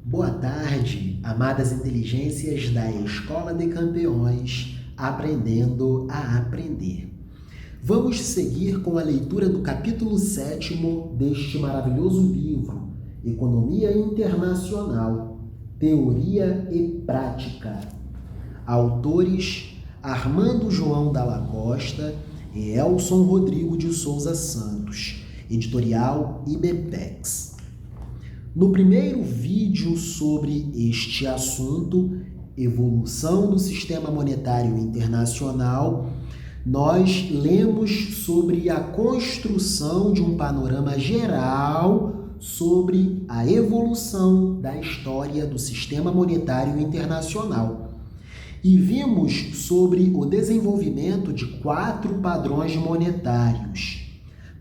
Boa tarde, amadas inteligências da Escola de Campeões, aprendendo a aprender. Vamos seguir com a leitura do capítulo 7º deste maravilhoso livro, Economia Internacional, Teoria e Prática. Autores Armando João Dalla Costa e Elson Rodrigo de Souza Santos, editorial IBPEX. No primeiro vídeo sobre este assunto, evolução do sistema monetário internacional, nós lemos sobre a construção de um panorama geral sobre a evolução da história do sistema monetário internacional. E vimos sobre o desenvolvimento de 4 padrões monetários.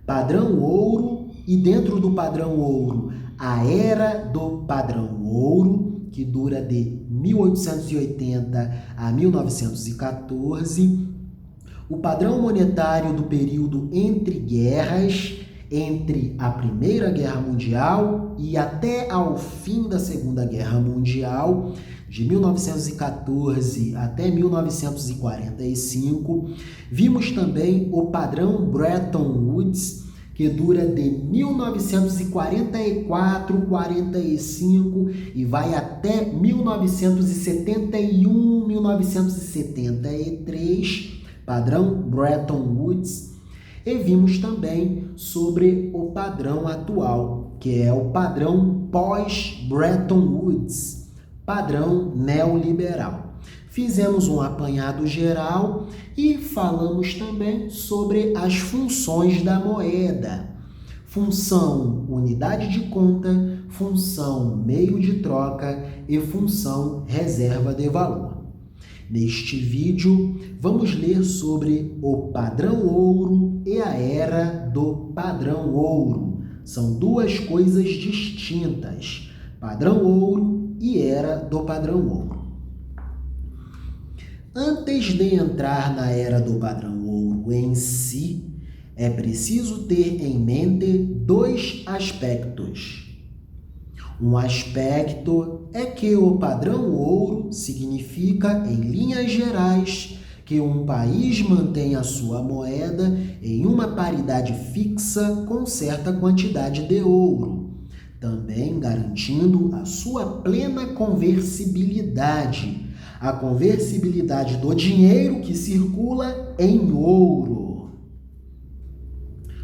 Padrão ouro e dentro do padrão ouro, a Era do Padrão Ouro, que dura de 1880 a 1914, o padrão monetário do período entre guerras, entre a Primeira Guerra Mundial e até ao fim da Segunda Guerra Mundial, de 1914 até 1945. Vimos também o padrão Bretton Woods, que dura de 1944-45 e vai até 1971, 1973, padrão Bretton Woods. E vimos também sobre o padrão atual, que é o padrão pós-Bretton Woods, padrão neoliberal. Fizemos um apanhado geral e falamos também sobre as funções da moeda. Função unidade de conta, função meio de troca e função reserva de valor. Neste vídeo, vamos ler sobre o padrão ouro e a era do padrão ouro. São duas coisas distintas, padrão ouro e era do padrão ouro. Antes de entrar na era do padrão ouro em si, é preciso ter em mente 2 aspectos. Um aspecto é que o padrão ouro significa, em linhas gerais, que um país mantém a sua moeda em uma paridade fixa com certa quantidade de ouro, também garantindo a sua plena conversibilidade, a conversibilidade do dinheiro que circula em ouro.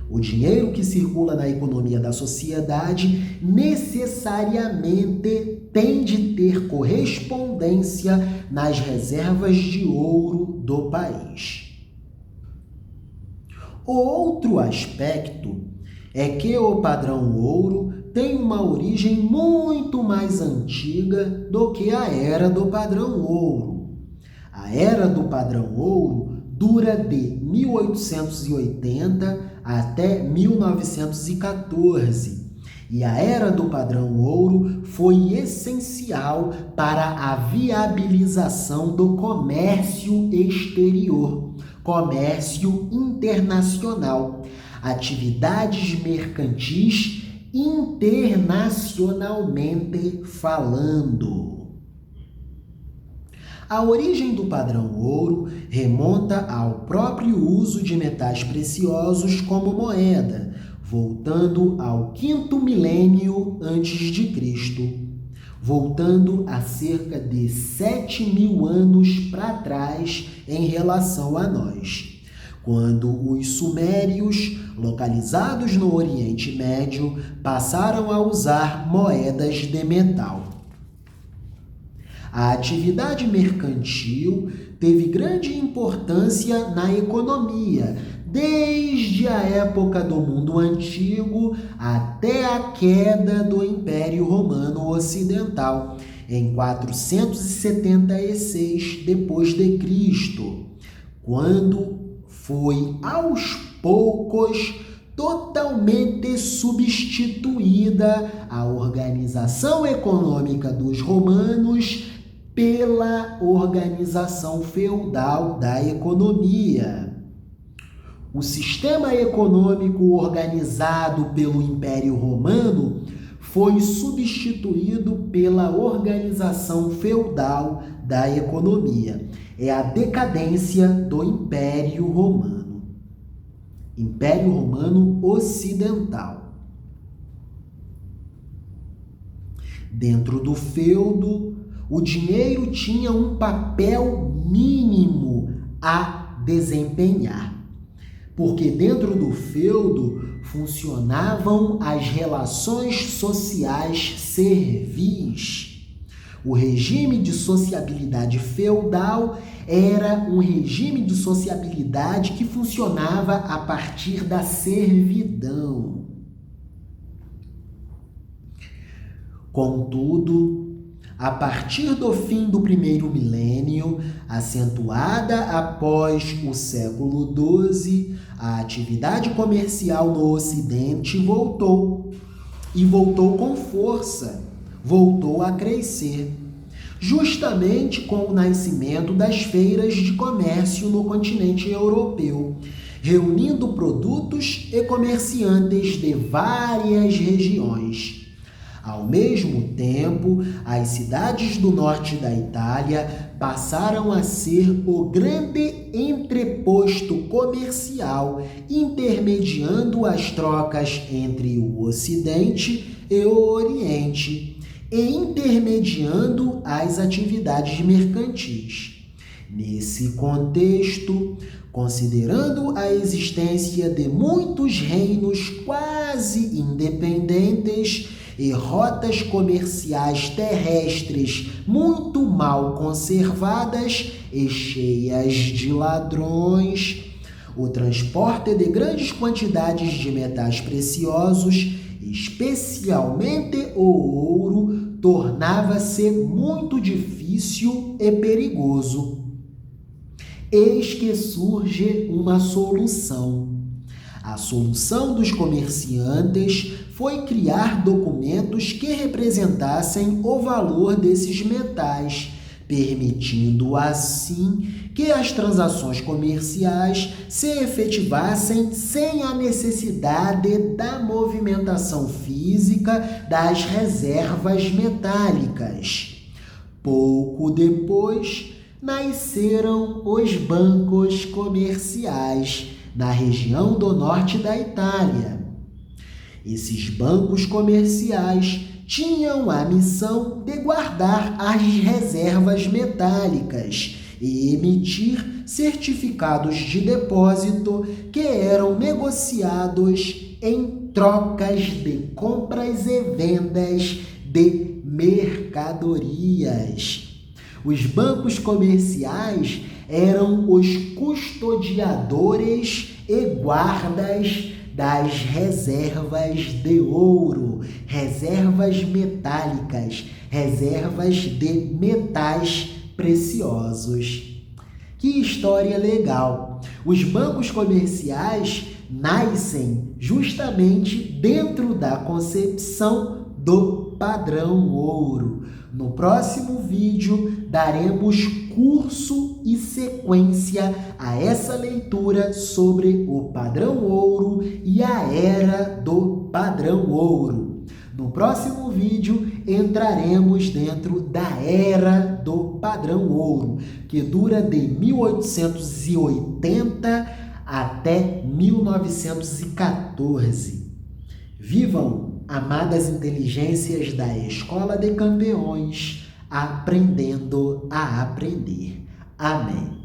O dinheiro que circula na economia da sociedade necessariamente tem de ter correspondência nas reservas de ouro do país. O outro aspecto é que o padrão ouro tem uma origem muito mais antiga do que a Era do Padrão Ouro. A Era do Padrão Ouro dura de 1880 até 1914, e a Era do Padrão Ouro foi essencial para a viabilização do comércio exterior, comércio internacional, atividades mercantis internacionalmente falando. A origem do padrão ouro remonta ao próprio uso de metais preciosos como moeda, voltando ao 5º milênio antes de Cristo, voltando a cerca de 7.000 anos para trás em relação a nós, quando os sumérios, localizados no Oriente Médio, passaram a usar moedas de metal. A atividade mercantil teve grande importância na economia, desde a época do mundo antigo até a queda do Império Romano Ocidental, em 476 d.C., quando foi aos poucos totalmente substituída a organização econômica dos romanos pela organização feudal da economia. O sistema econômico organizado pelo Império Romano foi substituído pela organização feudal da economia. É a decadência do Império Romano. Império Romano Ocidental. Dentro do feudo, o dinheiro tinha um papel mínimo a desempenhar, porque dentro do feudo funcionavam as relações sociais servis. O regime de sociabilidade feudal era um regime de sociabilidade que funcionava a partir da servidão. Contudo, a partir do fim do primeiro milênio, acentuada após o século XII, a atividade comercial no Ocidente voltou. E voltou com força, voltou a crescer. Justamente com o nascimento das feiras de comércio no continente europeu, reunindo produtos e comerciantes de várias regiões. Ao mesmo tempo, as cidades do norte da Itália passaram a ser o grande entreposto comercial, intermediando as trocas entre o Ocidente e o Oriente e intermediando as atividades mercantis. Nesse contexto, considerando a existência de muitos reinos quase independentes e rotas comerciais terrestres muito mal conservadas e cheias de ladrões, o transporte de grandes quantidades de metais preciosos, especialmente o ouro, tornava-se muito difícil e perigoso. Eis que surge uma solução. A solução dos comerciantes foi criar documentos que representassem o valor desses metais, permitindo assim que as transações comerciais se efetivassem sem a necessidade da movimentação física das reservas metálicas. Pouco depois, nasceram os bancos comerciais na região do norte da Itália. Esses bancos comerciais tinham a missão de guardar as reservas metálicas e emitir certificados de depósito que eram negociados em trocas de compras e vendas de mercadorias. Os bancos comerciais eram os custodiadores e guardas das reservas de ouro, reservas metálicas, reservas de metais preciosos. Que história legal! Os bancos comerciais nascem justamente dentro da concepção do padrão ouro. No próximo vídeo, daremos curso e sequência a essa leitura sobre o padrão ouro e a era do padrão ouro. No próximo vídeo, entraremos dentro da era do padrão ouro, que dura de 1880 até 1914. Vivam! Amadas inteligências da Escola de Campeões, aprendendo a aprender. Amém.